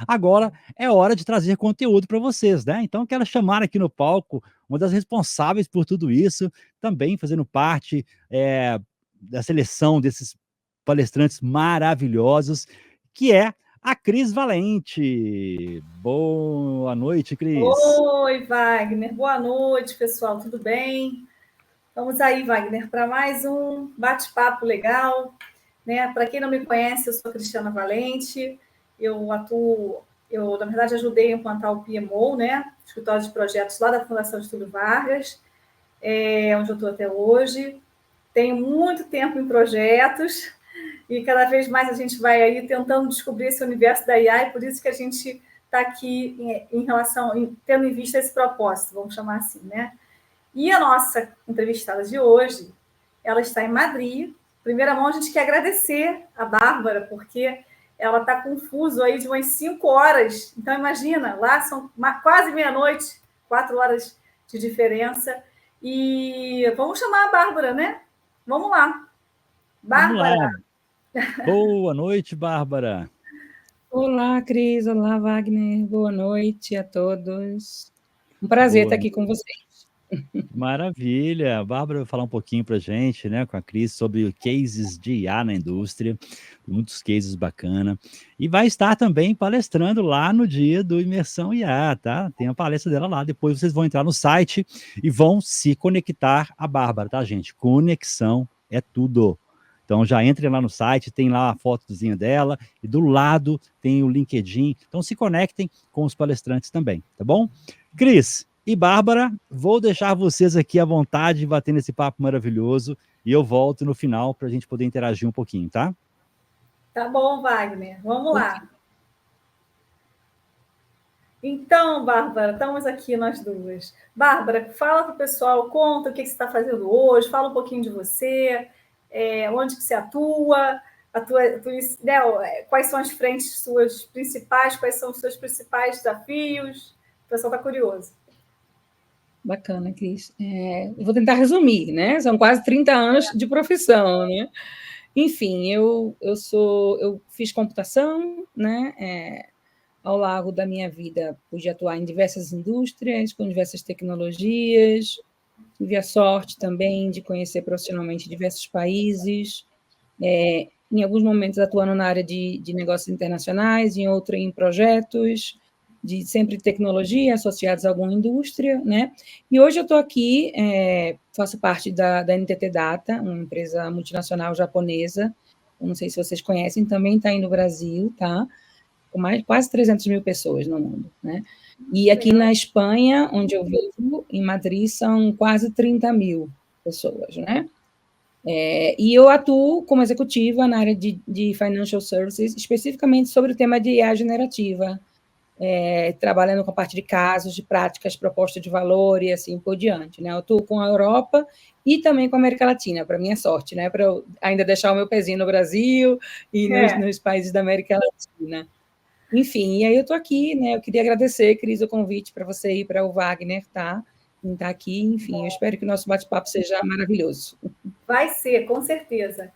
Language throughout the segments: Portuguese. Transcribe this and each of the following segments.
Agora é hora de trazer conteúdo para vocês, né? Então, quero chamar aqui no palco uma das responsáveis por tudo isso, também fazendo parte da seleção desses palestrantes maravilhosos, que é a Cris Valente. Boa noite, Cris. Oi, Wagner. Boa noite, pessoal. Tudo bem? Vamos aí, Wagner, para mais um bate-papo legal, né? Para quem não me conhece, eu sou Cristiana Valente. Na verdade, ajudei a implantar o PMO, né? Escritório de Projetos lá da Fundação Getúlio Vargas, onde eu estou até hoje. Tenho muito tempo em projetos e cada vez mais a gente vai aí tentando descobrir esse universo da IA, e por isso que a gente está aqui tendo em vista esse propósito, vamos chamar assim, né? E a nossa entrevistada de hoje, ela está em Madrid. Em primeira mão, a gente quer agradecer a Bárbara, porque ela está com um fuso aí de umas 5 horas. Então, imagina, lá são quase meia-noite, 4 horas de diferença. E vamos chamar a Bárbara, né? Vamos lá. Vamos lá. Bárbara. Boa noite, Bárbara. Olá, Cris. Olá, Wagner. Boa noite a todos. Um prazer estar aqui com vocês. Maravilha. A Bárbara vai falar um pouquinho para a gente, né, com a Cris, sobre cases de IA na indústria, muitos cases bacana. E vai estar também palestrando lá no dia do Imersão IA, tá? Tem a palestra dela lá. Depois vocês vão entrar no site e vão se conectar a Bárbara, tá, gente? Conexão é tudo. Então já entrem lá no site, tem lá a fotozinha dela, e do lado tem o LinkedIn. Então se conectem com os palestrantes também, tá bom? Cris e Bárbara, vou deixar vocês aqui à vontade, batendo esse papo maravilhoso, e eu volto no final para a gente poder interagir um pouquinho, tá? Tá bom, Wagner. Vamos lá. Então, Bárbara, estamos aqui nós duas. Bárbara, fala para o pessoal, conta o que você está fazendo hoje, fala um pouquinho de você, onde que você atua, né, quais são as frentes suas principais, quais são os seus principais desafios. O pessoal está curioso. Bacana, Cris. Eu vou tentar resumir, né? São quase 30 anos de profissão, né? Enfim, eu fiz computação, né? Ao longo da minha vida, pude atuar em diversas indústrias, com diversas tecnologias, tive a sorte também de conhecer profissionalmente diversos países, em alguns momentos atuando na área de negócios internacionais, em outros em projetos, de sempre tecnologia associados a alguma indústria, né? E hoje eu estou aqui, faço parte da NTT Data, uma empresa multinacional japonesa, eu não sei se vocês conhecem, também está aí no Brasil, tá? Com quase 300 mil pessoas no mundo, né? E aqui na Espanha, onde eu vivo, em Madrid, são quase 30 mil pessoas, né? E eu atuo como executiva na área de Financial Services, especificamente sobre o tema de IA generativa, trabalhando com a parte de casos, de práticas, proposta de valor e assim por diante, né? Eu atuo com a Europa e também com a América Latina, para minha sorte, né? Para eu ainda deixar o meu pezinho no Brasil e nos países da América Latina. Enfim, e aí eu estou aqui, né? Eu queria agradecer, Cris, o convite para você ir para o Wagner, tá? Em estar aqui, enfim, eu espero que o nosso bate-papo seja maravilhoso. Vai ser, com certeza.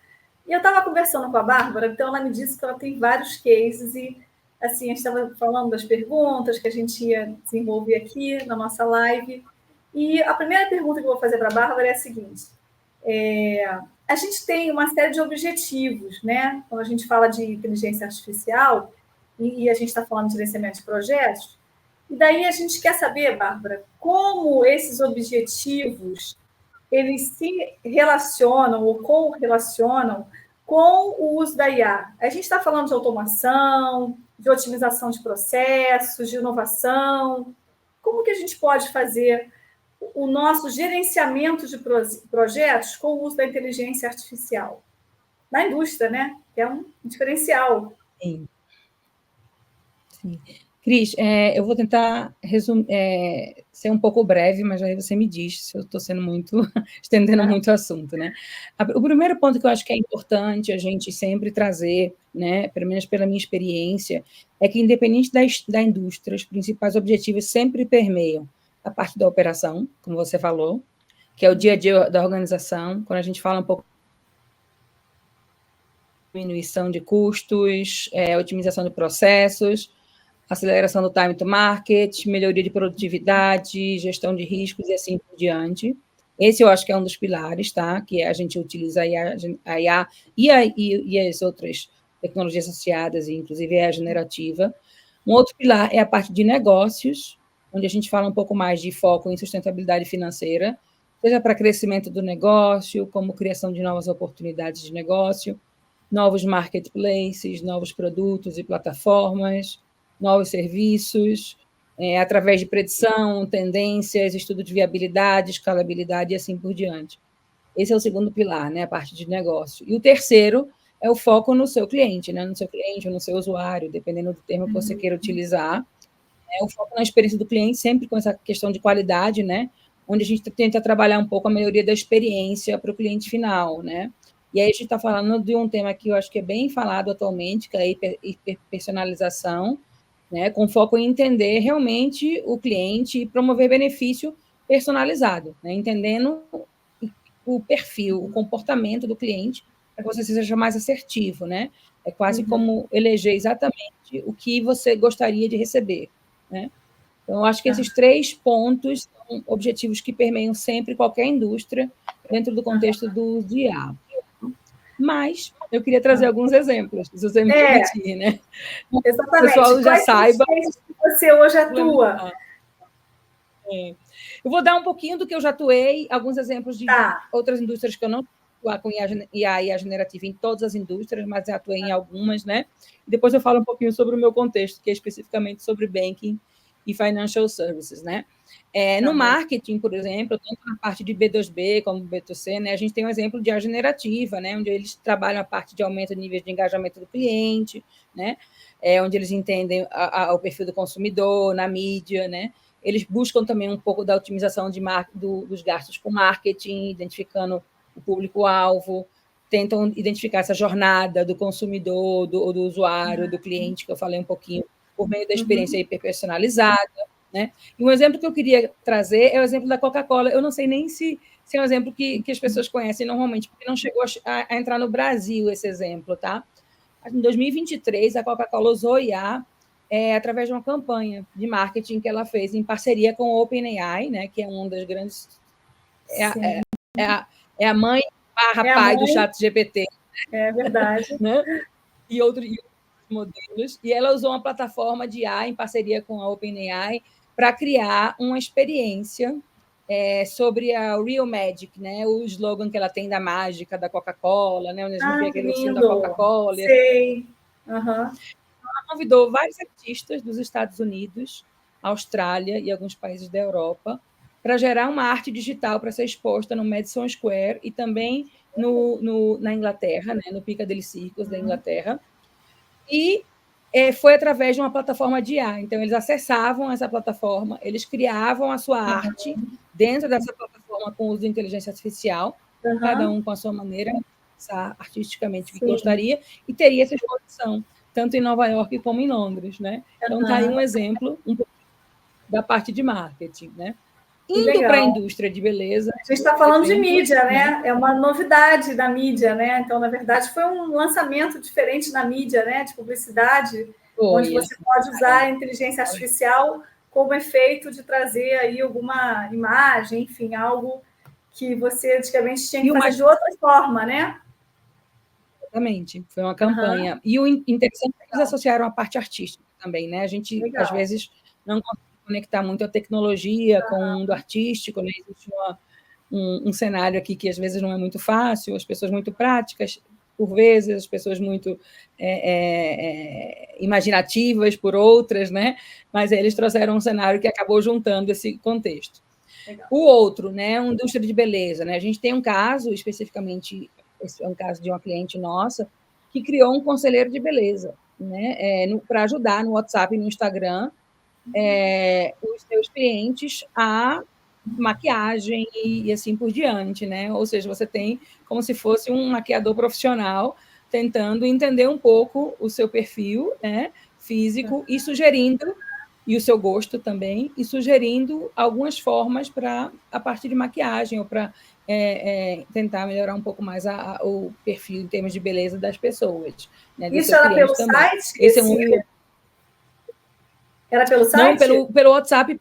E eu estava conversando com a Bárbara, então ela me disse que ela tem vários cases e, assim, a gente estava falando das perguntas que a gente ia desenvolver aqui na nossa live. E a primeira pergunta que eu vou fazer para a Bárbara é a seguinte. A gente tem uma série de objetivos, né? Quando a gente fala de inteligência artificial e a gente está falando de gerenciamento de projetos, e daí a gente quer saber, Bárbara, como esses objetivos eles se relacionam ou correlacionam com o uso da IA. A gente está falando de automação, de otimização de processos, de inovação. Como que a gente pode fazer o nosso gerenciamento de projetos com o uso da inteligência artificial? Na indústria, né? Que é um diferencial. Sim. Sim. Cris, eu vou tentar ser um pouco breve, mas aí você me diz se eu estou sendo muito, estendendo muito o assunto, né? O primeiro ponto que eu acho que é importante a gente sempre trazer, né, pelo menos pela minha experiência, é que independente da indústria, os principais objetivos sempre permeiam a parte da operação, como você falou, que é o dia a dia da organização. Quando a gente fala um pouco diminuição de custos, otimização de processos, aceleração do time to market, melhoria de produtividade, gestão de riscos e assim por diante. Esse eu acho que é um dos pilares, tá? Que a gente utiliza a IA e as outras tecnologias associadas, inclusive a generativa. Um outro pilar é a parte de negócios, onde a gente fala um pouco mais de foco em sustentabilidade financeira, seja para crescimento do negócio, como criação de novas oportunidades de negócio, novos marketplaces, novos produtos e plataformas, novos serviços, através de predição, tendências, estudo de viabilidade, escalabilidade e assim por diante. Esse é o segundo pilar, né, a parte de negócio. E o terceiro é o foco no seu cliente, né, no seu cliente ou no seu usuário, dependendo do termo que você queira utilizar. O foco na experiência do cliente, sempre com essa questão de qualidade, né, onde a gente tenta trabalhar um pouco a melhoria da experiência para o cliente final, né. E aí a gente está falando de um tema que eu acho que é bem falado atualmente, que é a hiperpersonalização, né, com foco em entender realmente o cliente e promover benefício personalizado, né, entendendo o perfil, o comportamento do cliente, para que você seja mais assertivo, né? É quase como eleger exatamente o que você gostaria de receber, né? Então, eu acho que esses 3 pontos são objetivos que permeiam sempre qualquer indústria dentro do contexto do IA. Mas eu queria trazer alguns exemplos, se você me permitir, né? Exatamente. O pessoal já saiba. Quais que você hoje atua? Eu vou dar um pouquinho do que eu já atuei, alguns exemplos de outras indústrias que eu não atuar com IA generativa em todas as indústrias, mas eu atuei em algumas, né? E depois eu falo um pouquinho sobre o meu contexto, que é especificamente sobre banking e financial services, né? No marketing, por exemplo, tanto na parte de B2B como B2C, né, a gente tem um exemplo de IA generativa, né, onde eles trabalham a parte de aumento de níveis de engajamento do cliente, né, onde eles entendem o perfil do consumidor na mídia, né? Eles buscam também um pouco da otimização dos gastos com marketing, identificando o público-alvo, tentam identificar essa jornada do consumidor, do usuário, do cliente, que eu falei um pouquinho, por meio da experiência hiperpersonalizada, né? E um exemplo que eu queria trazer é o exemplo da Coca-Cola. Eu não sei nem se é um exemplo que as pessoas conhecem normalmente, porque não chegou a entrar no Brasil esse exemplo, tá? Em 2023, a Coca-Cola usou IA através de uma campanha de marketing que ela fez em parceria com o OpenAI, né, que é uma das grandes... É a mãe / pai do ChatGPT. É verdade. Né? E outros modelos. E ela usou uma plataforma de IA em parceria com a OpenAI para criar uma experiência sobre a Real Magic, né? O slogan que ela tem da mágica da Coca-Cola, né? Onde a gente vê aquele ursinho da Coca-Cola. Sei. Ela convidou vários artistas dos Estados Unidos, Austrália e alguns países da Europa para gerar uma arte digital para ser exposta no Madison Square e também na Inglaterra, né? No Piccadilly Circus da Inglaterra. E foi através de uma plataforma de IA. Então, eles acessavam essa plataforma, eles criavam a sua arte dentro dessa plataforma com o uso de inteligência artificial, cada um com a sua maneira, artisticamente o que gostaria, e teria essa exposição, tanto em Nova York como em Londres, né? Então, está aí um exemplo da parte de marketing, né? Indo para a indústria de beleza... A gente está falando de mídia, né? É uma novidade da mídia, né? Então, na verdade, foi um lançamento diferente na mídia, né? De publicidade, onde você pode usar a inteligência artificial como efeito de trazer aí alguma imagem, enfim, algo que você antigamente tinha que fazer de outra forma, né? Exatamente, foi uma campanha. E o interessante é que eles associaram a parte artística também, né? A gente, às vezes, não consegue conectar muito a tecnologia com o mundo artístico, né? Existe um cenário aqui que às vezes não é muito fácil, as pessoas muito práticas, por vezes, as pessoas muito imaginativas por outras, né? Mas eles trouxeram um cenário que acabou juntando esse contexto. Legal. O outro, né? Uma indústria de beleza, né? A gente tem um caso, especificamente, esse é um caso de uma cliente nossa, que criou um conselheiro de beleza, né? Para ajudar no WhatsApp e no Instagram os seus clientes a maquiagem e assim por diante, né? Ou seja, você tem como se fosse um maquiador profissional tentando entender um pouco o seu perfil, né, físico e sugerindo, e o seu gosto também, e sugerindo algumas formas para a parte de maquiagem ou para tentar melhorar um pouco mais o perfil em termos de beleza das pessoas. Né, isso era pelo também. Site? Esse é um... Era pelo site? Não, pelo WhatsApp.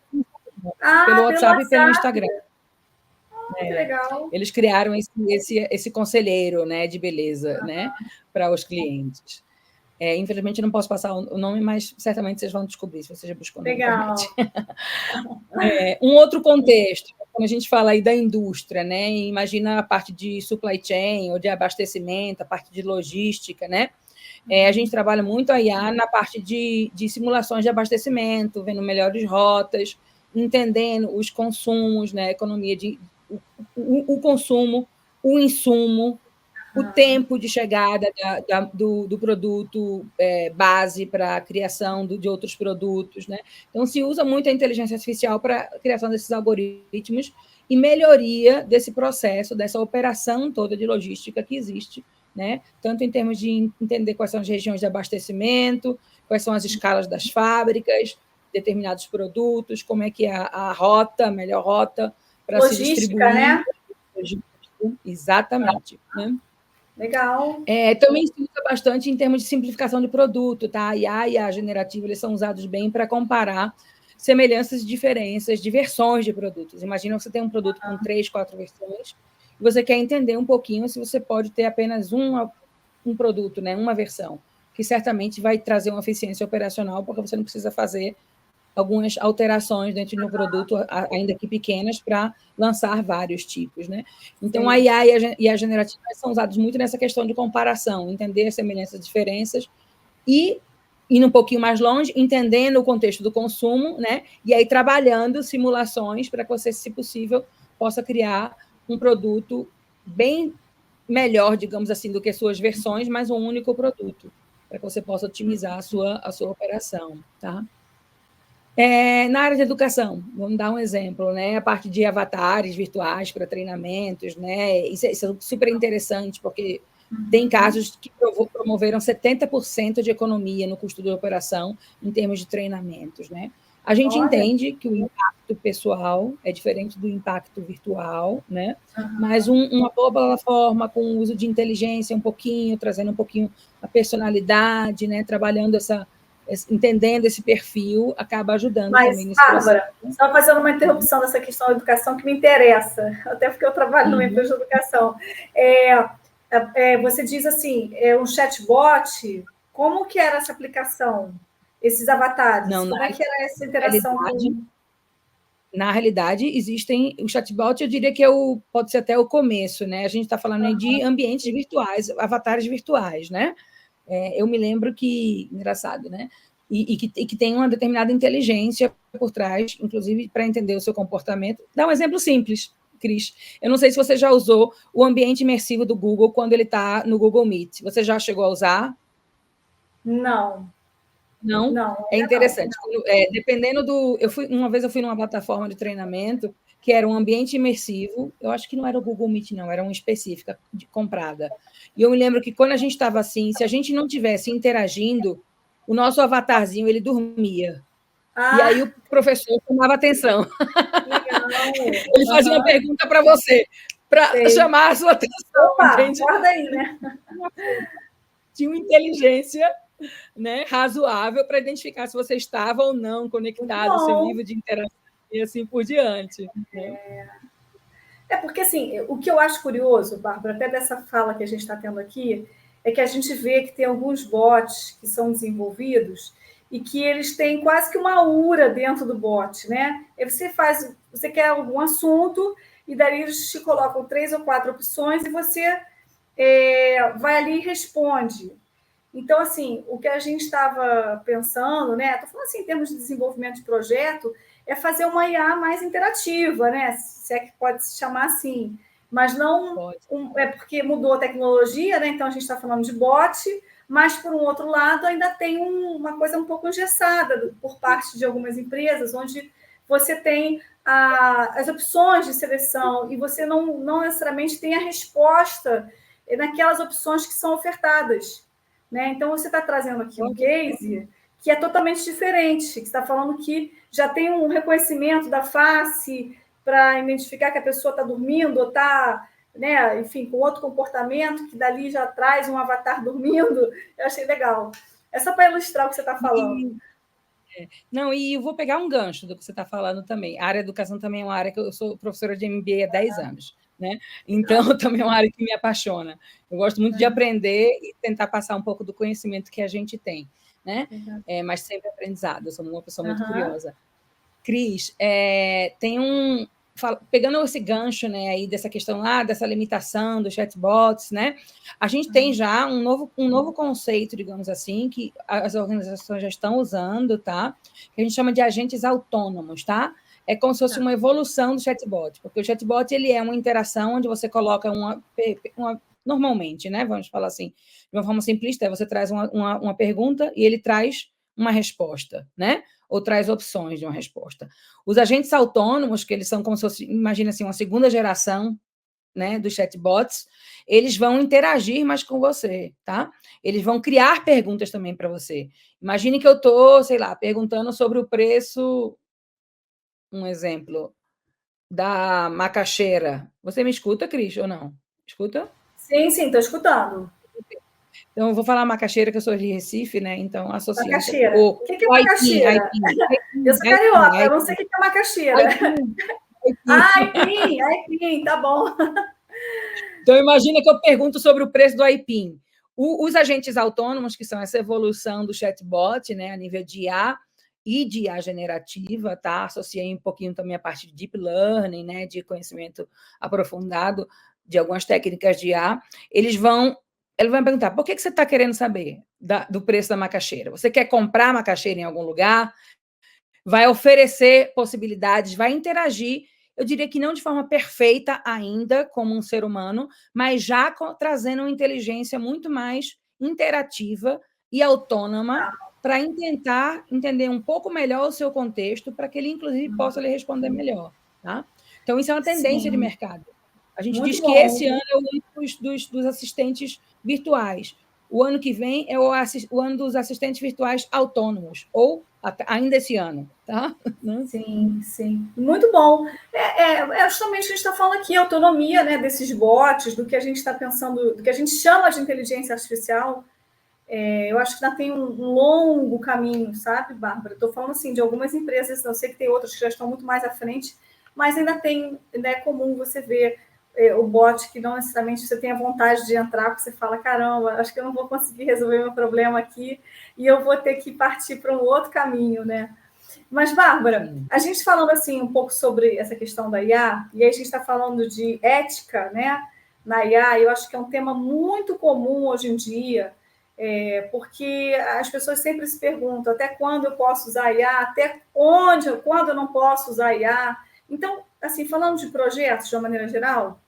Pelo WhatsApp e pelo Instagram. Que legal. Eles criaram esse conselheiro, né, de beleza, né, para os clientes. Infelizmente, eu não posso passar o nome, mas certamente vocês vão descobrir, se vocês já buscam na internet. Um outro contexto, quando a gente fala aí da indústria, né, imagina a parte de supply chain ou de abastecimento, a parte de logística, né? A gente trabalha muito a IA na parte de simulações de abastecimento, vendo melhores rotas, entendendo os consumos, né, economia o consumo, o insumo, o tempo de chegada do produto base para a criação de outros produtos. Né? Então, se usa muito a inteligência artificial para a criação desses algoritmos e melhoria desse processo, dessa operação toda de logística que existe, né? Tanto em termos de entender quais são as regiões de abastecimento, quais são as escalas das fábricas, determinados produtos, como é que é a rota, a melhor rota para se distribuir. Né? Exatamente. Né? Legal. Também se usa bastante em termos de simplificação de produto, tá? A IA e a generativa, eles são usados bem para comparar semelhanças e diferenças de versões de produtos. Imagina você tem um produto com 3, 4 versões, e você quer entender um pouquinho se você pode ter apenas um produto, né? Uma versão, que certamente vai trazer uma eficiência operacional, porque você não precisa fazer algumas alterações dentro de um produto, ainda que pequenas, para lançar vários tipos. Né? Então, a IA e a generativa são usados muito nessa questão de comparação, entender as semelhanças e diferenças e, indo um pouquinho mais longe, entendendo o contexto do consumo, né? E aí trabalhando simulações para que você, se possível, possa criar um produto bem melhor, digamos assim, do que suas versões, mas um único produto, para que você possa otimizar a sua operação. Tá? Na área de educação, vamos dar um exemplo, né? A parte de avatares virtuais para treinamentos, né? Isso é super interessante, porque tem casos que promoveram 70% de economia no custo de operação em termos de treinamentos, né? A gente entende que o impacto pessoal é diferente do impacto virtual, né? Mas uma boa plataforma com o uso de inteligência um pouquinho, trazendo um pouquinho a personalidade, né? Trabalhando entendendo esse perfil, acaba ajudando também nesse Bárbara, processo. Só fazendo uma interrupção dessa questão da educação que me interessa, até porque eu trabalho numa empresa de educação. Você diz assim, um chatbot, como que era essa aplicação? Esses avatares? Como é que era essa interação Na realidade, existem o chatbot, eu diria que pode ser até o começo, né? A gente está falando aí de ambientes virtuais, avatares virtuais, né? Eu me lembro que, engraçado, né? E que tem uma determinada inteligência por trás, inclusive para entender o seu comportamento. Dá um exemplo simples, Cris. Eu não sei se você já usou o ambiente imersivo do Google quando ele está no Google Meet. Você já chegou a usar? Não. Não? É interessante. Não. Dependendo do... Uma vez eu fui numa plataforma de treinamento que era um ambiente imersivo, eu acho que não era o Google Meet, não, era uma específica, comprada. E eu me lembro que quando a gente estava assim, se a gente não tivesse interagindo, o nosso avatarzinho, ele dormia. E aí o professor tomava atenção. Ele fazia uma pergunta para você, para chamar a sua atenção. Opa, guarda aí, né? Tinha uma inteligência, né, razoável para identificar se você estava ou não conectado ao seu nível de interação e assim por diante. Né? Porque, assim, o que eu acho curioso, Bárbara, até dessa fala que a gente está tendo aqui, é que a gente vê que tem alguns bots que são desenvolvidos e que eles têm quase que uma URA dentro do bot, né? Aí você quer algum assunto e daí eles te colocam 3 ou 4 opções e você vai ali e responde. Então, assim, o que a gente estava pensando, né? Estou falando assim, em termos de desenvolvimento de projeto, é fazer uma IA mais interativa, né? Se é que pode se chamar assim. Mas não é porque mudou a tecnologia, né? Então a gente está falando de bot, mas por um outro lado ainda tem uma coisa um pouco engessada por parte de algumas empresas, onde você tem as opções de seleção e você não necessariamente tem a resposta naquelas opções que são ofertadas. Né? Então, você está trazendo aqui um case que é totalmente diferente, que está falando que já tem um reconhecimento da face, para identificar que a pessoa está dormindo ou está, né, enfim, com outro comportamento, que dali já traz um avatar dormindo. Eu achei legal. É só para ilustrar o que você está falando. Não, e eu vou pegar um gancho do que você está falando também. A área de educação também é uma área que eu sou professora de MBA há 10 anos, né? Então, também é uma área que me apaixona. Eu gosto muito de aprender e tentar passar um pouco do conhecimento que a gente tem, né? Mas sempre aprendizado, eu sou uma pessoa muito curiosa. Cris, tem pegando esse gancho, né, aí dessa questão lá, dessa limitação dos chatbots, né, a gente tem já um novo conceito, digamos assim, que as organizações já estão usando, tá? Que a gente chama de agentes autônomos, tá? É como se fosse uma evolução do chatbot, porque o chatbot ele é uma interação onde você coloca normalmente, né, vamos falar assim, de uma forma simplista, você traz uma pergunta e ele traz uma resposta, né? Ou traz opções de uma resposta. Os agentes autônomos, que eles são como se fosse, imagina assim, uma segunda geração, né, dos chatbots, eles vão interagir mais com você, tá? Eles vão criar perguntas também para você. Imagine que eu estou, sei lá, perguntando sobre o preço, um exemplo, da macaxeira. Você me escuta, Cris, ou não? Escuta? Sim, estou escutando. Então, eu vou falar macaxeira, que eu sou de Recife, né? Então, associa macaxeira. um pouco. O que é macaxeira? Eu sou carioca, eu não sei o que é macaxeira. Aipim, tá bom. Então, imagina que eu pergunto sobre o preço do aipim. Os agentes autônomos, que são essa evolução do chatbot, né, a nível de IA e de IA generativa, tá? Associei um pouquinho também a parte de deep learning, né, de conhecimento aprofundado de algumas técnicas de IA. Ele vai perguntar, por que você está querendo saber do preço da macaxeira? Você quer comprar macaxeira em algum lugar? Vai oferecer possibilidades, vai interagir, eu diria que não de forma perfeita ainda, como um ser humano, mas já trazendo uma inteligência muito mais interativa e autônoma para tentar entender um pouco melhor o seu contexto, para que ele, inclusive, possa lhe responder melhor. Tá? Então, isso é uma tendência de mercado. A gente diz que esse ano é o ano dos assistentes virtuais. O ano que vem é o ano dos assistentes virtuais autônomos, ou ainda esse ano, tá? Sim. Muito bom. É justamente o que a gente está falando aqui, a autonomia, né, desses bots, do que a gente está pensando, do que a gente chama de inteligência artificial. Eu acho que ainda tem um longo caminho, sabe, Bárbara? Estou falando assim de algumas empresas, eu sei que tem outras que já estão muito mais à frente, mas ainda é comum você ver o bot que não necessariamente você tenha vontade de entrar, porque você fala, caramba, acho que eu não vou conseguir resolver meu problema aqui e eu vou ter que partir para um outro caminho, né? Mas, Bárbara, a gente falando assim um pouco sobre essa questão da IA, e aí a gente está falando de ética, né, na IA, eu acho que é um tema muito comum hoje em dia, porque as pessoas sempre se perguntam até quando eu posso usar IA, até quando eu não posso usar IA. Então, assim, falando de projetos de uma maneira geral,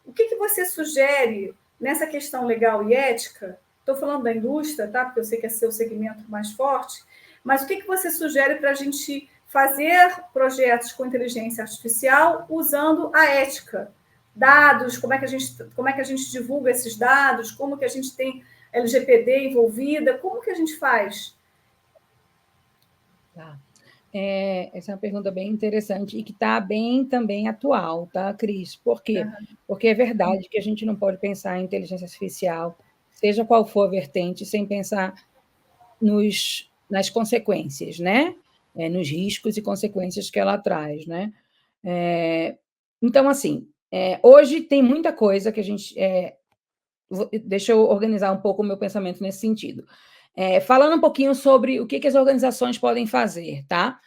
o que você sugere nessa questão legal e ética? Estou falando da indústria, tá? Porque eu sei que é seu segmento mais forte, mas o que você sugere para a gente fazer projetos com inteligência artificial usando a ética? Dados, como é que a gente divulga esses dados, como que a gente tem LGPD envolvida, como que a gente faz? Tá. Essa é uma pergunta bem interessante e que está bem também atual, tá, Cris? Por quê? Porque é verdade que a gente não pode pensar em inteligência artificial, seja qual for a vertente, sem pensar nas consequências, né? Nos riscos e consequências que ela traz, né? Então, assim, hoje tem muita coisa que a gente... deixa eu organizar um pouco o meu pensamento nesse sentido. Falando um pouquinho sobre o que as organizações podem fazer, tá?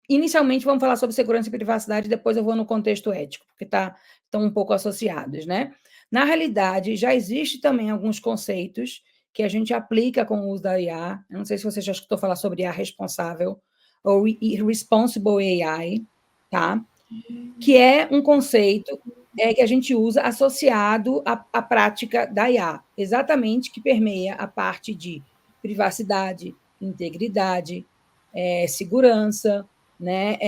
Inicialmente, vamos falar sobre segurança e privacidade, depois eu vou no contexto ético, porque estão um pouco associados, né? Na realidade, já existe também alguns conceitos que a gente aplica com o uso da IA. Eu não sei se você já escutou falar sobre IA responsável ou Responsible AI, tá? Que é um conceito que a gente usa associado à prática da IA, exatamente que permeia a parte de privacidade, integridade, segurança, né,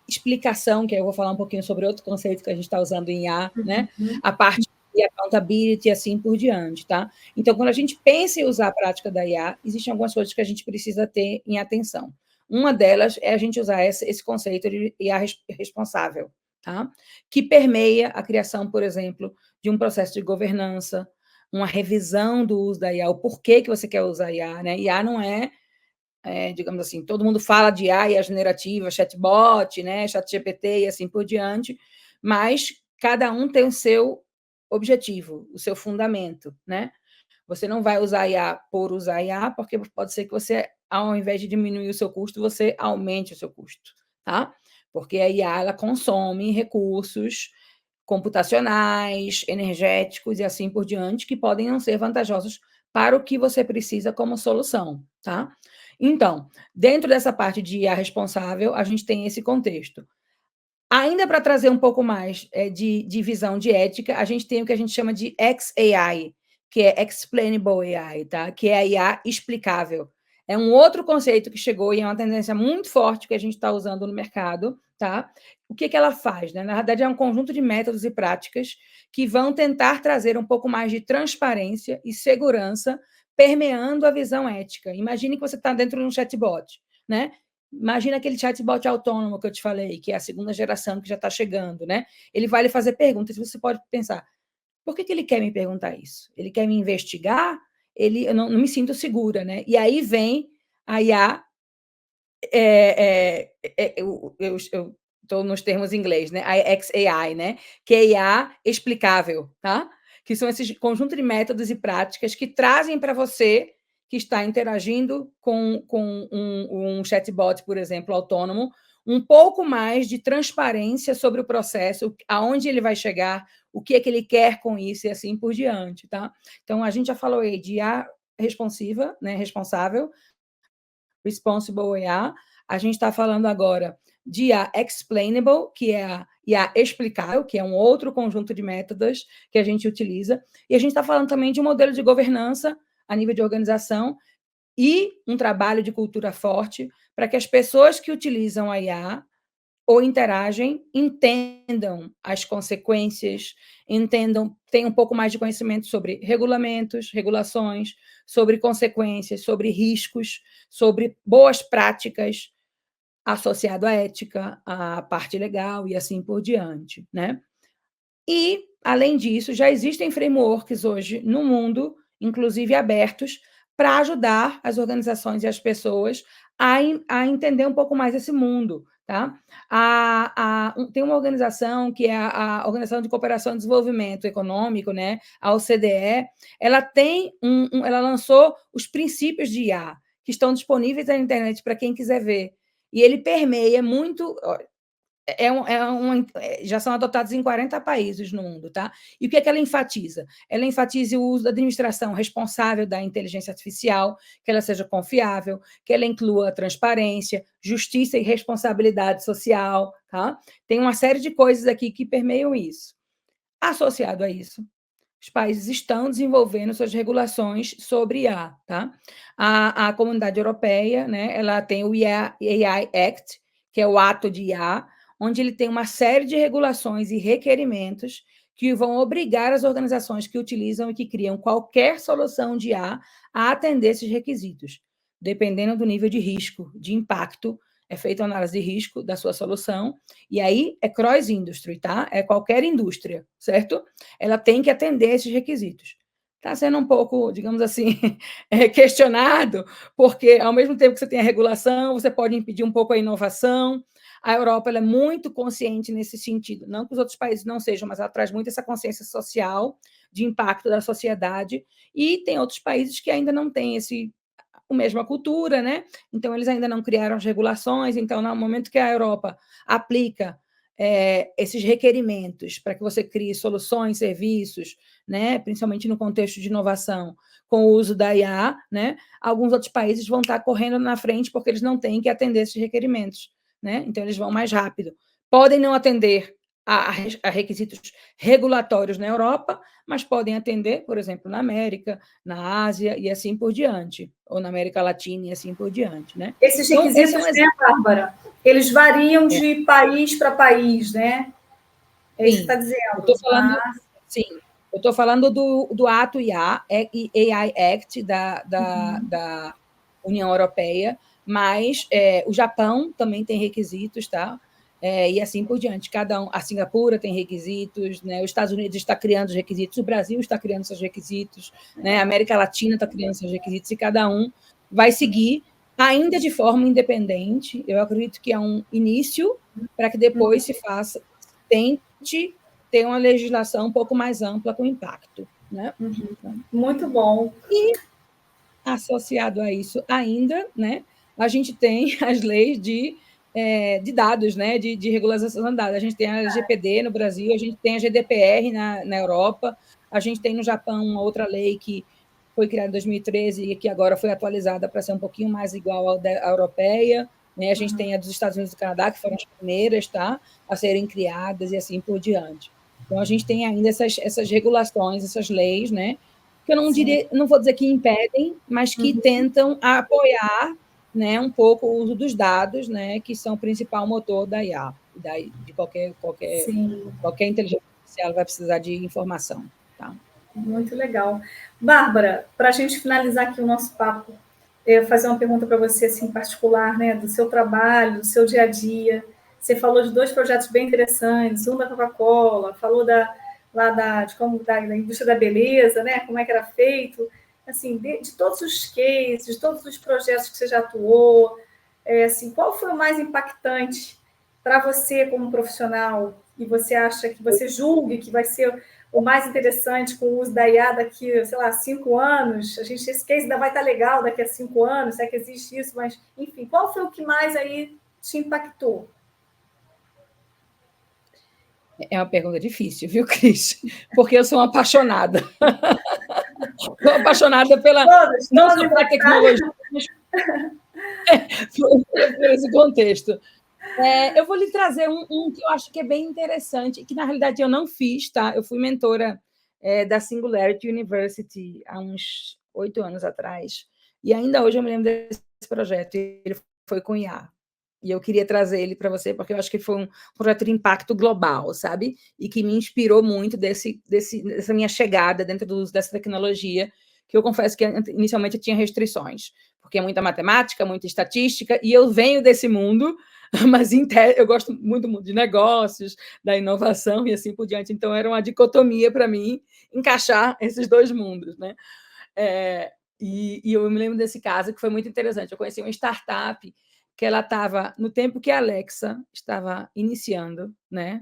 explicação, que eu vou falar um pouquinho sobre outro conceito que a gente está usando em IA, né, a parte de accountability e assim por diante, tá? Então, quando a gente pensa em usar a prática da IA, existem algumas coisas que a gente precisa ter em atenção. Uma delas é a gente usar esse conceito de IA responsável, tá? Que permeia a criação, por exemplo, de um processo de governança, uma revisão do uso da IA, o porquê que você quer usar IA, né? IA não digamos assim, todo mundo fala de IA generativa, chatbot, né, ChatGPT e assim por diante, mas cada um tem o seu objetivo, o seu fundamento, né? Você não vai usar IA por usar IA, porque pode ser que você, ao invés de diminuir o seu custo, você aumente o seu custo, tá? Porque a IA, ela consome recursos computacionais, energéticos e assim por diante, que podem não ser vantajosos para o que você precisa como solução, tá? Então, dentro dessa parte de IA responsável, a gente tem esse contexto. Ainda para trazer um pouco mais de visão de ética, a gente tem o que a gente chama de XAI, que é Explainable AI, tá? Que é a IA explicável. É um outro conceito que chegou e é uma tendência muito forte que a gente está usando no mercado, tá? O que ela faz, né? Na verdade, é um conjunto de métodos e práticas que vão tentar trazer um pouco mais de transparência e segurança permeando a visão ética. Imagine que você está dentro de um chatbot, né? Imagina aquele chatbot autônomo que eu te falei, que é a segunda geração que já está chegando, né? Ele vai lhe fazer perguntas, você pode pensar, por que ele quer me perguntar isso? Ele quer me investigar? Eu não me sinto segura, né? E aí vem a IA, eu estou nos termos em inglês, né? A XAI, né? Que é a IA explicável, tá? Que são esses conjunto de métodos e práticas que trazem para você que está interagindo com um chatbot, por exemplo, autônomo, um pouco mais de transparência sobre o processo, aonde ele vai chegar, o que é que ele quer com isso e assim por diante, tá? Então, a gente já falou aí de IA responsiva, né, responsável, responsible IA. A gente está falando agora de IA explainable, que é a IA explicável, que é um outro conjunto de métodos que a gente utiliza. E a gente está falando também de um modelo de governança a nível de organização e um trabalho de cultura forte para que as pessoas que utilizam a IA ou interagem entendam as consequências, tenham um pouco mais de conhecimento sobre regulamentos, regulações, sobre consequências, sobre riscos, sobre boas práticas associado à ética, à parte legal e assim por diante, né? E, além disso, já existem frameworks hoje no mundo, inclusive abertos, para ajudar as organizações e as pessoas a entender um pouco mais esse mundo. Tá? Tem uma organização que é a Organização de Cooperação e Desenvolvimento Econômico, né? A OCDE, ela lançou os princípios de IA, que estão disponíveis na internet para quem quiser ver. E ele permeia muito. Já são adotados em 40 países no mundo, tá? E o que é que ela enfatiza? Ela enfatiza o uso da administração responsável da inteligência artificial, que ela seja confiável, que ela inclua transparência, justiça e responsabilidade social, tá? Tem uma série de coisas aqui que permeiam isso. Associado a isso, os países estão desenvolvendo suas regulações sobre IA, tá? A comunidade europeia, né, ela tem o AI Act, que é o ato de IA, onde ele tem uma série de regulações e requerimentos que vão obrigar as organizações que utilizam e que criam qualquer solução de IA a atender esses requisitos, dependendo do nível de risco, de impacto. É feita a análise de risco da sua solução, e aí é cross-industry, tá? É qualquer indústria, certo? Ela tem que atender esses requisitos. Está sendo um pouco, digamos assim, questionado, porque ao mesmo tempo que você tem a regulação, você pode impedir um pouco a inovação. A Europa ela é muito consciente nesse sentido, não que os outros países não sejam, mas ela traz muito essa consciência social de impacto da sociedade, e tem outros países que ainda não têm a mesma cultura, né? Então, eles ainda não criaram as regulações, então, no momento que a Europa aplica esses requerimentos para que você crie soluções, serviços, né, principalmente no contexto de inovação, com o uso da IA, né, alguns outros países vão estar correndo na frente porque eles não têm que atender esses requerimentos, né? Então, eles vão mais rápido. Podem não atender a requisitos regulatórios na Europa, mas podem atender, por exemplo, na América, na Ásia e assim por diante, ou na América Latina e assim por diante, né? Esses requisitos, então, né, Bárbara, eles variam de país para país, né? É isso que você está dizendo. Eu estou falando do ato IA, AI Act da União Europeia, mas o Japão também tem requisitos, tá? E assim por diante. A Singapura tem requisitos, né? Os Estados Unidos está criando os requisitos, o Brasil está criando seus requisitos, né? A América Latina está criando seus requisitos, e cada um vai seguir, ainda de forma independente. Eu acredito que é um início para que depois tente ter uma legislação um pouco mais ampla com impacto, né? Muito bom. E, associado a isso ainda, né, a gente tem as leis de dados, né, de regulação de dados. A gente tem a LGPD no Brasil, a gente tem a GDPR na Europa, a gente tem no Japão uma outra lei que foi criada em 2013 e que agora foi atualizada para ser um pouquinho mais igual à europeia, né? A gente tem a dos Estados Unidos e do Canadá, que foram as primeiras, tá, a serem criadas, e assim por diante. Então, a gente tem ainda essas regulações, essas leis, né, que eu não vou dizer que impedem, mas que tentam apoiar, né, um pouco o uso dos dados, né, que são o principal motor da IA, de qualquer inteligência artificial vai precisar de informação. Tá? Muito legal. Bárbara, para a gente finalizar aqui o nosso papo, eu vou fazer uma pergunta para você, assim, em particular, né, do seu trabalho, do seu dia a dia. Você falou de 2 projetos bem interessantes, um da Coca-Cola, falou da indústria da beleza, né, como é que era feito. Assim, de todos os cases, de todos os projetos que você já atuou, assim, qual foi o mais impactante para você como profissional, e você acha que você julgue que vai ser o mais interessante com o uso da IA daqui, sei lá, 5 anos? Esse case ainda vai estar legal daqui a 5 anos, se é que existe isso, mas, enfim, qual foi o que mais aí te impactou? É uma pergunta difícil, viu, Cris? Porque eu sou uma apaixonada. Sou apaixonada não só pela tecnologia, mas por esse contexto. Eu vou lhe trazer um que eu acho que é bem interessante, que, na realidade, eu não fiz, tá? Eu fui mentora da Singularity University há uns 8 anos atrás, e ainda hoje eu me lembro desse projeto, e ele foi com IA. E eu queria trazer ele para você, porque eu acho que foi um projeto de impacto global, sabe? E que me inspirou muito dessa minha chegada dentro do uso dessa tecnologia, que eu confesso que inicialmente eu tinha restrições, porque é muita matemática, muita estatística, e eu venho desse mundo, mas eu gosto muito de negócios, da inovação e assim por diante. Então, era uma dicotomia para mim encaixar esses 2 mundos, né? E eu me lembro desse caso, que foi muito interessante. Eu conheci uma startup que ela estava, no tempo que a Alexa estava iniciando, né?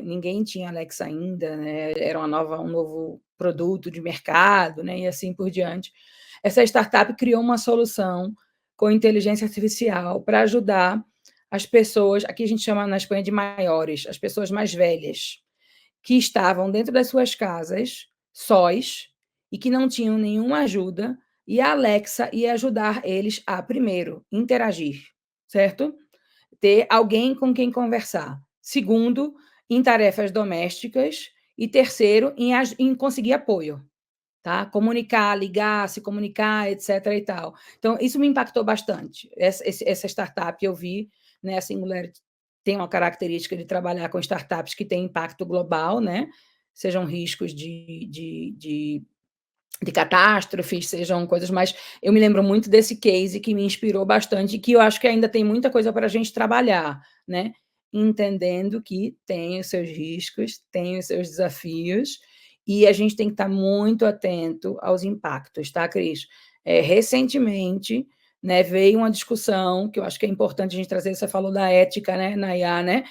Ninguém tinha Alexa ainda, né? Era um novo produto de mercado, né? E assim por diante. Essa startup criou uma solução com inteligência artificial para ajudar as pessoas, aqui a gente chama na Espanha de maiores, as pessoas mais velhas, que estavam dentro das suas casas, sós, e que não tinham nenhuma ajuda, e a Alexa ia ajudar eles a, primeiro, interagir, certo? Ter alguém com quem conversar. Segundo, em tarefas domésticas. E terceiro, em conseguir apoio. Tá? Comunicar, ligar, se comunicar, etc. e tal. Então, isso me impactou bastante. Essa startup eu vi, né? A Singularity tem uma característica de trabalhar com startups que têm impacto global, né? Sejam riscos de catástrofes, sejam coisas, mas eu me lembro muito desse case que me inspirou bastante e que eu acho que ainda tem muita coisa para a gente trabalhar, né? Entendendo que tem os seus riscos, tem os seus desafios, e a gente tem que estar muito atento aos impactos, tá, Cris? Recentemente, né, veio uma discussão que eu acho que é importante a gente trazer, você falou da ética, né, na IA, né?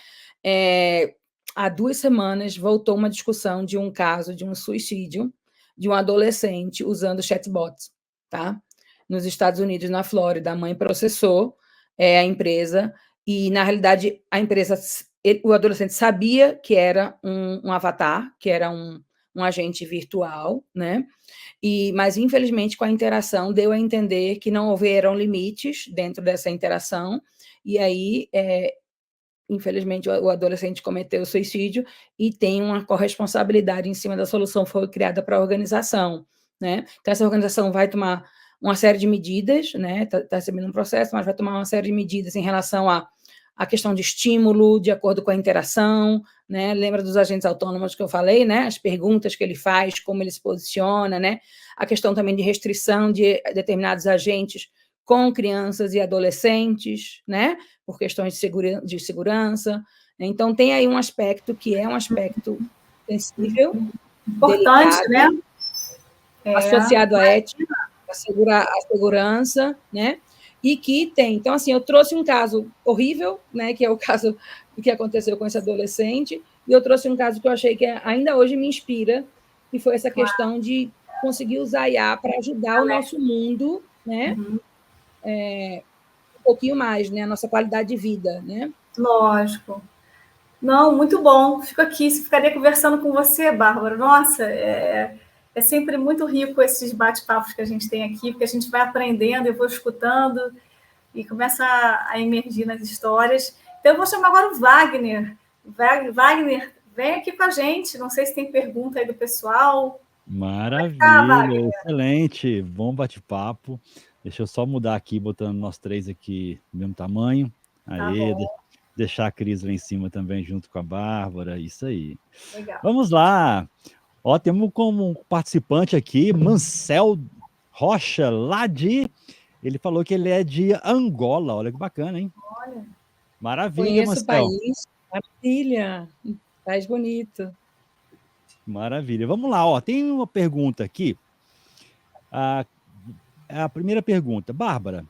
Há 2 semanas voltou uma discussão de um caso de um suicídio de um adolescente usando chatbots, tá? Nos Estados Unidos, na Flórida, a mãe processou a empresa e, na realidade, o adolescente sabia que era um avatar, que era um agente virtual, né? Mas, infelizmente, com a interação, deu a entender que não houveram limites dentro dessa interação, e aí, infelizmente, o adolescente cometeu suicídio e tem uma corresponsabilidade em cima da solução que foi criada para a organização, né? Então, essa organização vai tomar uma série de medidas, né? Está recebendo um processo, mas vai tomar uma série de medidas em relação à questão de estímulo, de acordo com a interação, né? Lembra dos agentes autônomos que eu falei, né? As perguntas que ele faz, como ele se posiciona, né? A questão também de restrição de determinados agentes com crianças e adolescentes, né? Por questões de segurança. Então, tem aí um aspecto que é um aspecto sensível, Importante, delicado, né? associado à ética, à segurança, né? E que tem. Então, assim, eu trouxe um caso horrível, né? Que é o caso do que aconteceu com esse adolescente, e eu trouxe um caso que eu achei que ainda hoje me inspira, que foi essa questão de conseguir usar a IA para ajudar o nosso mundo, né? Um pouquinho mais, né? A nossa qualidade de vida, né? Lógico. Não, muito bom. Fico aqui, ficaria conversando com você, Bárbara. Nossa, é sempre muito rico esses bate-papos que a gente tem aqui, porque a gente vai aprendendo, eu vou escutando e começa a emergir nas histórias. Então, eu vou chamar agora o Wagner. Wagner, vem aqui com a gente. Não sei se tem pergunta aí do pessoal. Tá, Maravilha, Wagner? excelente, bom bate-papo. Deixa eu só mudar aqui, botando nós três aqui do mesmo tamanho. Tá Aí, bom, deixar a Cris lá em cima também, junto com a Bárbara, isso aí. legal. Vamos lá. Ó, temos como participante aqui, Mancel Rocha, Ele falou que ele é de Angola, olha que bacana, hein? Olha, Maravilha, Conheço o Mancel. país, maravilha, país bonito. Maravilha. Vamos lá, ó. Tem uma pergunta aqui. A primeira pergunta, Bárbara,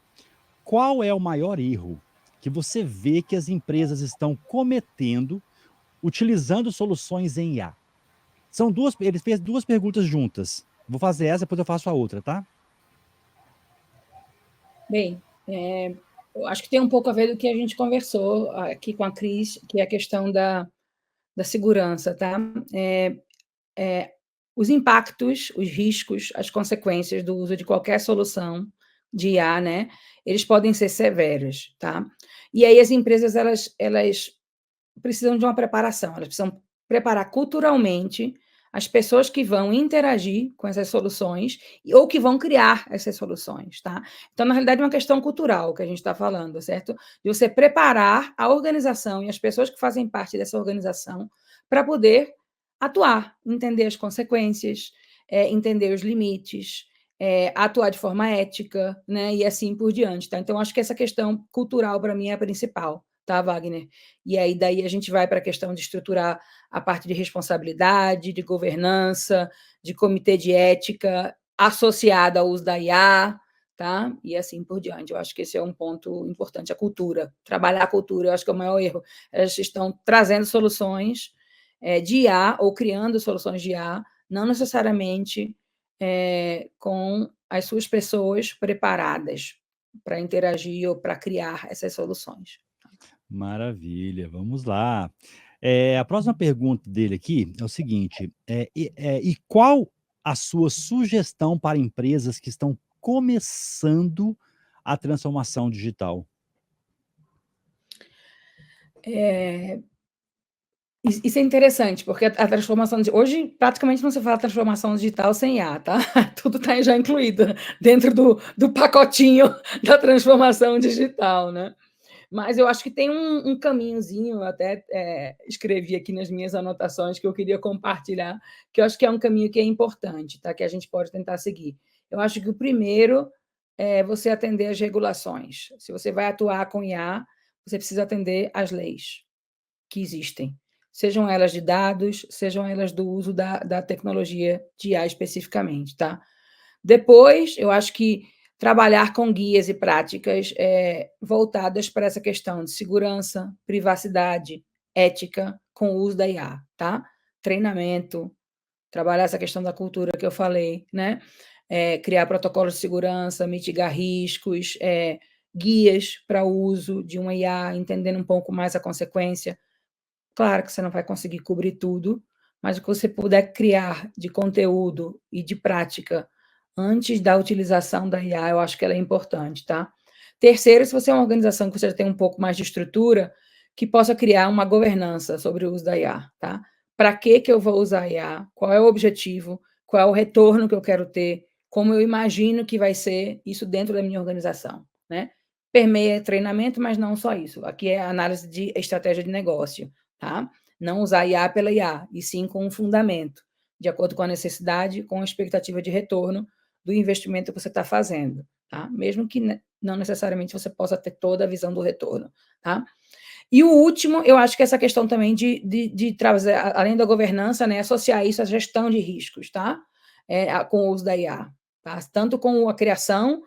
qual é o maior erro que você vê que as empresas estão cometendo utilizando soluções em IA? Ele fez duas perguntas juntas. Vou fazer essa, depois eu faço a outra, tá? Bem, eu acho que tem um pouco a ver do que a gente conversou aqui com a Cris, que é a questão da segurança, tá? Os impactos, os riscos, as consequências do uso de qualquer solução de IA, né? Eles podem ser severos, tá? E aí as empresas, elas precisam de uma preparação, elas precisam preparar culturalmente as pessoas que vão interagir com essas soluções ou que vão criar essas soluções, tá? Então, na realidade, é uma questão cultural que a gente está falando, certo? De você preparar a organização e as pessoas que fazem parte dessa organização para poder atuar, entender as consequências, entender os limites, atuar de forma ética, né? E assim por diante, tá? Então, acho que essa questão cultural, para mim, é a principal, tá, Wagner? E aí, daí a gente vai para a questão de estruturar a parte de responsabilidade, de governança, de comitê de ética associada ao uso da IA, tá? E assim por diante. Eu acho que esse é um ponto importante, a cultura. Trabalhar a cultura, eu acho que é o maior erro. Elas estão trazendo soluções de IA ou criando soluções de IA, não necessariamente com as suas pessoas preparadas para interagir ou para criar essas soluções. Maravilha, vamos lá. A próxima pergunta dele aqui é o seguinte: e qual a sua sugestão para empresas que estão começando a transformação digital? Isso é interessante, porque a transformação hoje praticamente não se fala transformação digital sem IA, tá? Tudo está já incluído dentro do pacotinho da transformação digital, né? Mas eu acho que tem um caminhozinho, eu até escrevi aqui nas minhas anotações que eu queria compartilhar, que eu acho que é um caminho que é importante, tá? Que a gente pode tentar seguir. Eu acho que o primeiro é você atender às regulações. Se você vai atuar com IA, você precisa atender às leis que existem, sejam elas de dados, sejam elas do uso da tecnologia de IA especificamente, tá? Depois, eu acho que trabalhar com guias e práticas voltadas para essa questão de segurança, privacidade, ética com o uso da IA, tá? Treinamento, trabalhar essa questão da cultura que eu falei, né? Criar protocolos de segurança, mitigar riscos, guias para o uso de uma IA, entendendo um pouco mais a consequência. Claro que você não vai conseguir cobrir tudo, mas o que você puder criar de conteúdo e de prática antes da utilização da IA, eu acho que ela é importante, tá? Terceiro, se você é uma organização que você já tem um pouco mais de estrutura, que possa criar uma governança sobre o uso da IA, tá? Para que eu vou usar a IA? Qual é o objetivo? Qual é o retorno que eu quero ter? Como eu imagino que vai ser isso dentro da minha organização, né? Permeia treinamento, mas não só isso. Aqui é análise de estratégia de negócio, tá? Não usar IA pela IA, e sim com um fundamento, de acordo com a necessidade, com a expectativa de retorno do investimento que você está fazendo, tá? Mesmo que não necessariamente você possa ter toda a visão do retorno, tá? E o último, eu acho que essa questão também de trazer, além da governança, né, associar isso à gestão de riscos, tá? Com o uso da IA, tá? Tanto com a criação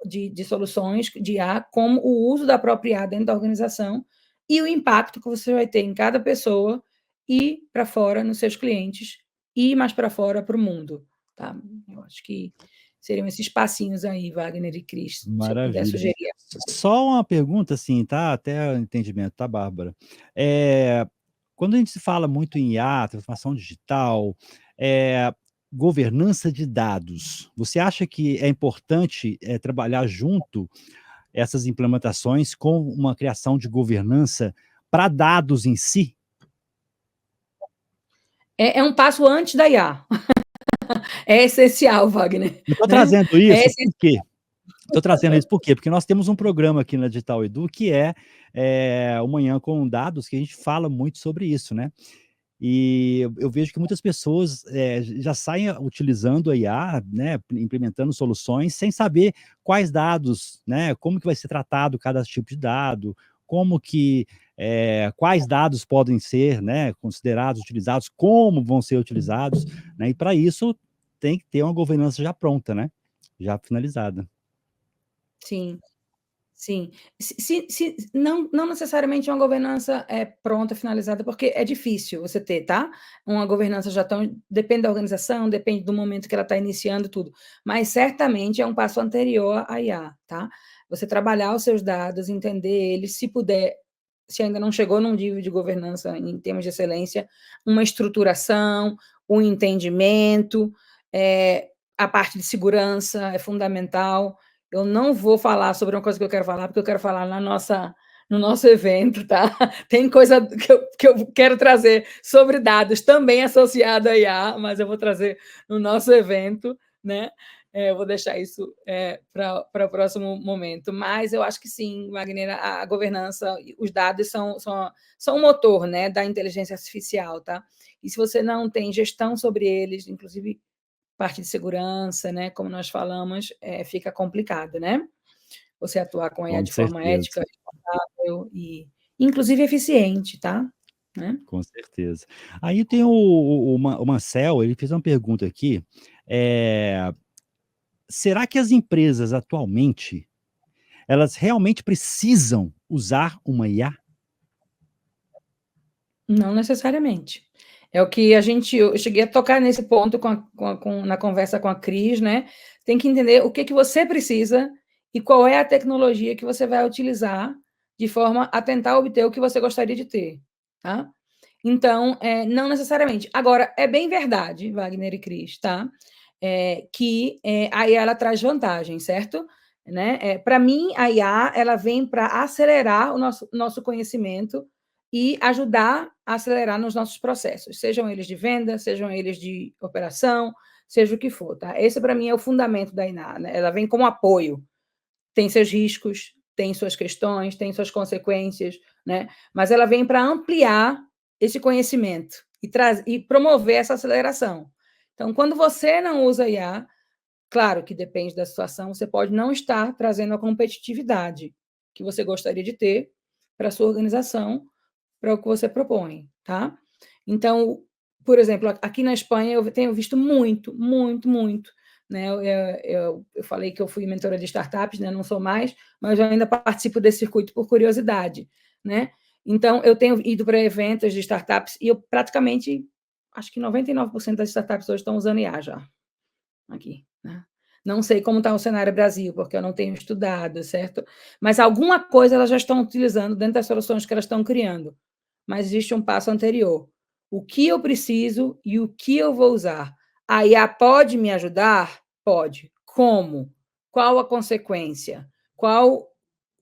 de soluções de IA, como o uso da própria IA dentro da organização e o impacto que você vai ter em cada pessoa e para fora nos seus clientes e mais para fora para o mundo, tá? Eu acho que seriam esses passinhos aí, Wagner e Cris, se eu puder Maravilha. sugerir. Só uma pergunta, assim, tá, até o entendimento, tá, Bárbara? Quando a gente se fala muito em IA, transformação digital, governança de dados, você acha que é importante, trabalhar junto essas implementações com uma criação de governança para dados em si? É um passo antes da IA. É essencial, Wagner. Eu estou Né? trazendo isso Essencial. por quê? Estou trazendo isso por quê? Porque nós temos um programa aqui na Digital Edu que o Manhã com Dados, que a gente fala muito sobre isso, né? E eu vejo que muitas pessoas já saem utilizando a IA, né, implementando soluções, sem saber quais dados, né, como que vai ser tratado cada tipo de dado, como que, quais dados podem ser, né, considerados, utilizados, como vão ser utilizados, né, e para isso tem que ter uma governança já pronta, né, já finalizada. Sim, sim. Não necessariamente uma governança pronta, finalizada, porque é difícil você ter, tá? Uma governança já tão... Depende da organização, depende do momento que ela está iniciando tudo, mas certamente é um passo anterior à IA, tá? Você trabalhar os seus dados, entender eles, se puder, se ainda não chegou num nível de governança em termos de excelência, uma estruturação, um entendimento, a parte de segurança é fundamental. Eu não vou falar sobre uma coisa que eu quero falar, porque eu quero falar no nosso evento, tá? Tem coisa que eu quero trazer sobre dados também associada a IA, mas eu vou trazer no nosso evento, né? Eu vou deixar isso para o próximo momento. Mas eu acho que sim, Wagner, a governança, os dados são um motor, né, da inteligência artificial, tá? E se você não tem gestão sobre eles, inclusive parte de segurança, né, como nós falamos, fica complicado, né? Você atuar com a IA Com de forma certeza. ética, responsável e inclusive eficiente, tá? Né? Com certeza. Aí tem o Marcel, ele fez uma pergunta aqui, será que as empresas atualmente, elas realmente precisam usar uma IA? Não necessariamente. É o que eu cheguei a tocar nesse ponto na conversa com a Cris, né? Tem que entender o que você precisa e qual é a tecnologia que você vai utilizar de forma a tentar obter o que você gostaria de ter, tá? Então, não necessariamente. Agora, é bem verdade, Wagner e Cris, tá? Que a IA ela traz vantagem, certo? Né? Para mim, a IA ela vem para acelerar o nosso conhecimento e ajudar a acelerar nos nossos processos, sejam eles de venda, sejam eles de operação, seja o que for, tá? Esse, para mim, é o fundamento da IA, né? Ela vem como apoio. Tem seus riscos, tem suas questões, tem suas consequências, né? Mas ela vem para ampliar esse conhecimento e promover essa aceleração. Então, quando você não usa IA, claro que depende da situação, você pode não estar trazendo a competitividade que você gostaria de ter para a sua organização, para o que você propõe, tá? Então, por exemplo, aqui na Espanha eu tenho visto muito, né? Eu falei que eu fui mentora de startups, né? Não sou mais, mas eu ainda participo desse circuito por curiosidade, né? Então, eu tenho ido para eventos de startups e eu praticamente, acho que 99% das startups hoje estão usando IA já, aqui, né? Não sei como está o cenário Brasil, porque eu não tenho estudado, certo? Mas alguma coisa elas já estão utilizando dentro das soluções que elas estão criando. Mas existe um passo anterior. O que eu preciso e o que eu vou usar? A IA pode me ajudar? Pode. Como? Qual a consequência? Qual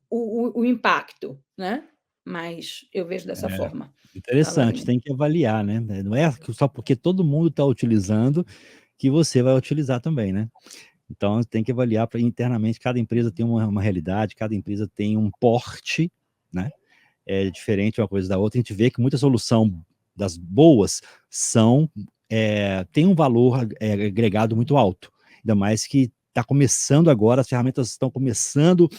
o impacto, né? Mas eu vejo dessa forma. Interessante, tem que avaliar, né? Não é só porque todo mundo está utilizando que você vai utilizar também, né? Então tem que avaliar internamente, cada empresa tem uma realidade, cada empresa tem um porte, né? É diferente uma coisa da outra. A gente vê que muita solução das boas tem um valor agregado muito alto, ainda mais que está começando agora, as ferramentas estão começando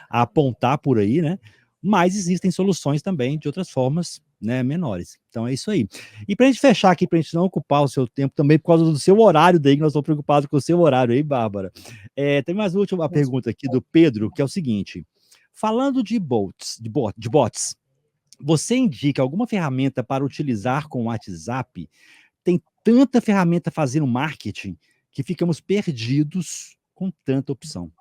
a apontar por aí, né? Mas existem soluções também de outras formas, né, menores. Então é isso aí. E para a gente fechar aqui, para a gente não ocupar o seu tempo também, por causa do seu horário daí, que nós estamos preocupados com o seu horário aí, Bárbara. Tem mais uma última pergunta aqui do Pedro, que é o seguinte: falando de bots, você indica alguma ferramenta para utilizar com o WhatsApp? Tem tanta ferramenta fazendo marketing que ficamos perdidos com tanta opção.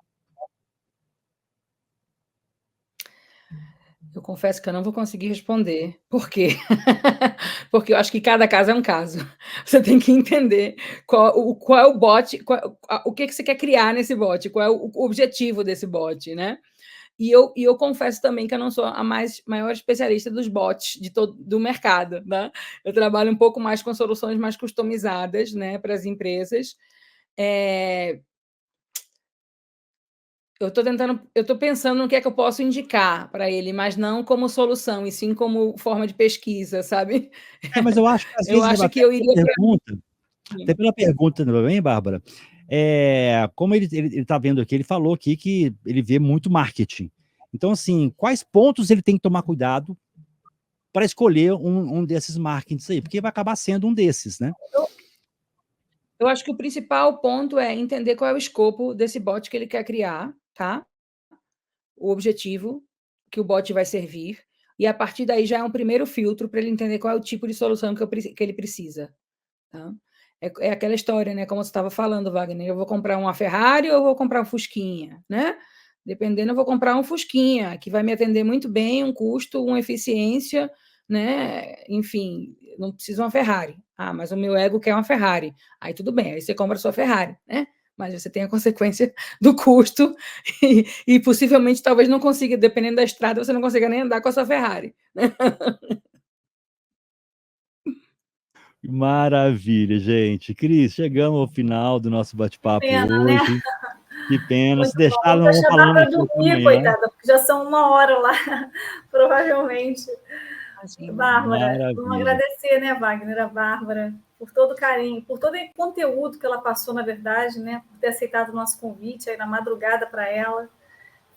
Eu confesso que eu não vou conseguir responder. Por quê? Porque eu acho que cada caso é um caso. Você tem que entender qual é o bot, o que você quer criar nesse bot, qual é o objetivo desse bot, né? E eu confesso também que eu não sou a maior especialista dos bots do mercado, né? Eu trabalho um pouco mais com soluções mais customizadas, né, para as empresas. Eu estou pensando no que é que eu posso indicar para ele, mas não como solução, e sim como forma de pesquisa, sabe? Mas eu acho que às Eu vezes acho até que eu iria pela pergunta também, Bárbara, como ele está vendo aqui, ele falou aqui que ele vê muito marketing. Então, assim, quais pontos ele tem que tomar cuidado para escolher um desses marketings aí? Porque vai acabar sendo um desses, né? Eu acho que o principal ponto é entender qual é o escopo desse bot que ele quer criar, tá? O objetivo que o bot vai servir, e a partir daí já é um primeiro filtro para ele entender qual é o tipo de solução que ele precisa, tá? É aquela história, né? Como você estava falando, Wagner, eu vou comprar uma Ferrari ou eu vou comprar um Fusquinha, né? Dependendo, eu vou comprar um Fusquinha, que vai me atender muito bem, um custo, uma eficiência, né? Enfim, não preciso uma Ferrari. Ah, mas o meu ego quer uma Ferrari. Aí tudo bem, aí você compra a sua Ferrari, né? Mas você tem a consequência do custo e possivelmente talvez não consiga, dependendo da estrada, você não consiga nem andar com a sua Ferrari, né? Maravilha, gente. Cris, chegamos ao final do nosso bate-papo Pena, né? hoje. Que pena. Se Muito deixar, bom. nós Vou vamos chamar falando para aqui até dormir, amanhã. coitada, porque já são 1 hora lá, provavelmente. Imagina. Bárbara, vamos Maravilha. agradecer, né, Wagner, a Bárbara, por todo o carinho, por todo o conteúdo que ela passou, na verdade, né, por ter aceitado o nosso convite aí na madrugada para ela.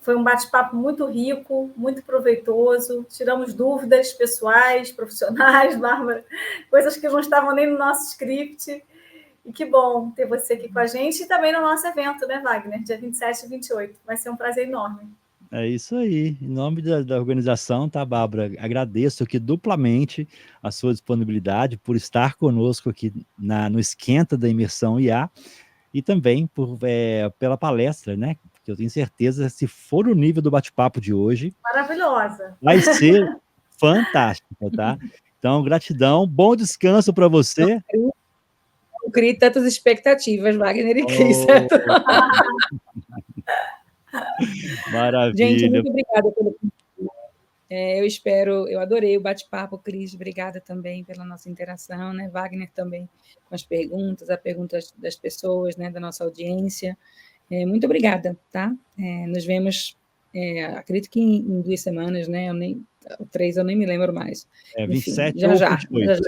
Foi um bate-papo muito rico, muito proveitoso. Tiramos dúvidas pessoais, profissionais, Bárbara, coisas que não estavam nem no nosso script. E que bom ter você aqui com a gente e também no nosso evento, né, Wagner? Dia 27 e 28. Vai ser um prazer enorme. É isso aí. Em nome da organização, tá, Bárbara? Agradeço aqui duplamente a sua disponibilidade por estar conosco aqui no Esquenta da Imersão IA e também pela palestra, né? Porque eu tenho certeza, se for o nível do bate-papo de hoje, Maravilhosa. vai ser fantástico, tá? Então, gratidão, bom descanso para você. Não crie tantas expectativas, Wagner e Cris, Oh, certo? Gente, maravilha. muito obrigada pelo eu adorei o bate-papo, Cris, obrigada também pela nossa interação, né? Wagner também com as perguntas, as perguntas das pessoas, né, da nossa audiência. Muito obrigada, tá? Nos vemos, acredito que em 2 semanas, né? 3 eu nem me lembro mais. Enfim, 27 já ou já. 28.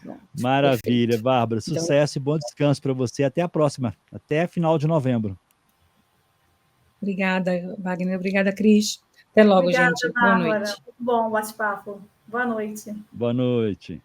Pronto, Maravilha, perfeito. Bárbara. Então, Sucesso e bom descanso para você. Até a próxima. Até final de novembro. obrigada, Wagner. Obrigada, Cris. Até logo, Obrigada, gente. Boa Bárbara. noite. Muito bom o bate-papo. Boa noite. Boa noite.